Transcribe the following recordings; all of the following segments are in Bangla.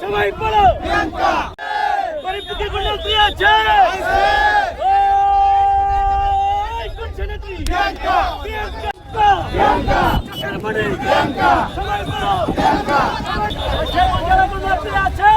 সবাই বলো গরিবকে কোনো প্রিয় আছে সবাই বলো আছে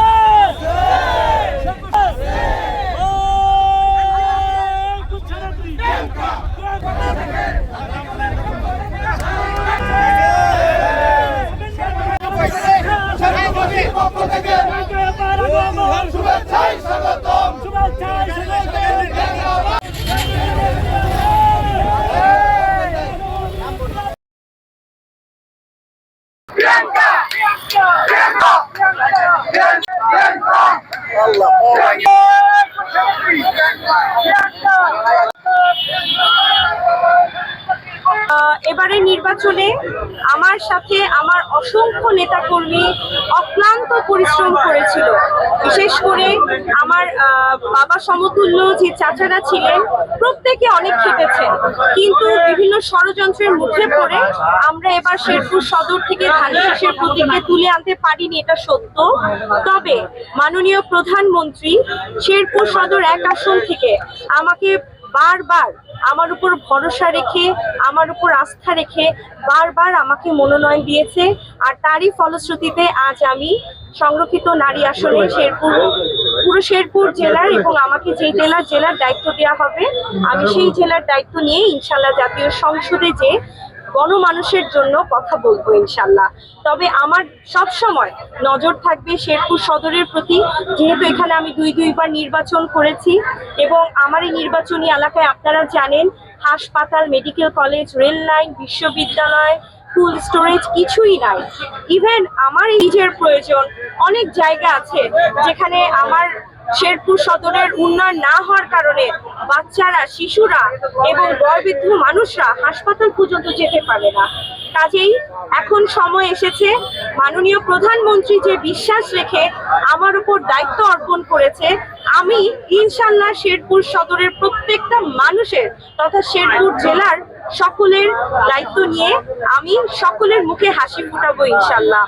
এবারে নির্বাচনে আমার সাথে আমার অসংখ্য নেতাকর্মী অক্লান্ত পরিশ্রম করেছিল। বিশেষ করে আমার বাবা সমতুল্য যে চাচারা ছিলেন প্রত্যেকে অনেক খেটেছেন, কিন্তু বিভিন্ন ষড়যন্ত্রের মুখে পড়ে আমরা এবার শেরপুর সদর থেকে ধানের প্রতীকে তুলে আনতে পারিনি, এটা সত্য। তবে মাননীয় প্রধানমন্ত্রী শেরপুর সদর 1 আসন থেকে আমাকে বারবার আমার উপর ভরসা রেখে, আমার উপর আস্থা রেখে বারবার আমাকে মনোনয়ন দিয়েছে। আর তারই ফলশ্রুতিতে আজ আমি সংরক্ষিত নারী আসনে পুরো শেরপুর জেলার, এবং আমাকে যে জেলার দায়িত্ব দেওয়া হবে আমি সেই জেলার দায়িত্ব নিয়ে ইনশাল্লাহ জাতীয় সংসদে যে গণমানুষের জন্য কথা বলবো ইনশাল্লাহ। তবে আমার সব সময় নজর থাকবে শেরপুর সদরের প্রতি, যেহেতু এখানে আমি দুইবার নির্বাচন করেছি এবং আমার এই নির্বাচনী এলাকায় আপনারা জানেন হাসপাতাল, মেডিকেল কলেজ, রেল লাইন, বিশ্ববিদ্যালয়, কোল্ড স্টোরেজ কিছুই নাই। ইভেন আমার নিজের প্রয়োজন অনেক জায়গা আছে যেখানে আমার শেরপুর সদরের উন্নয়ন না হওয়ার কারণে বাচ্চারা, শিশুরা এবং বয়োবৃদ্ধ মানুষরা হাসপাতাল পর্যন্ত যেতে পারে না। কাজেই এখন সময় এসেছে, মাননীয় প্রধানমন্ত্রী যে বিশ্বাস রেখে আমার উপর দায়িত্ব অর্পণ করেছে, আমি ইনশাল্লাহ শেরপুর সদরের প্রত্যেকটা মানুষের তথা শেরপুর জেলার সকলের দায়িত্ব নিয়ে আমি সকলের মুখে হাসি ফুটাবো ইনশাল্লাহ।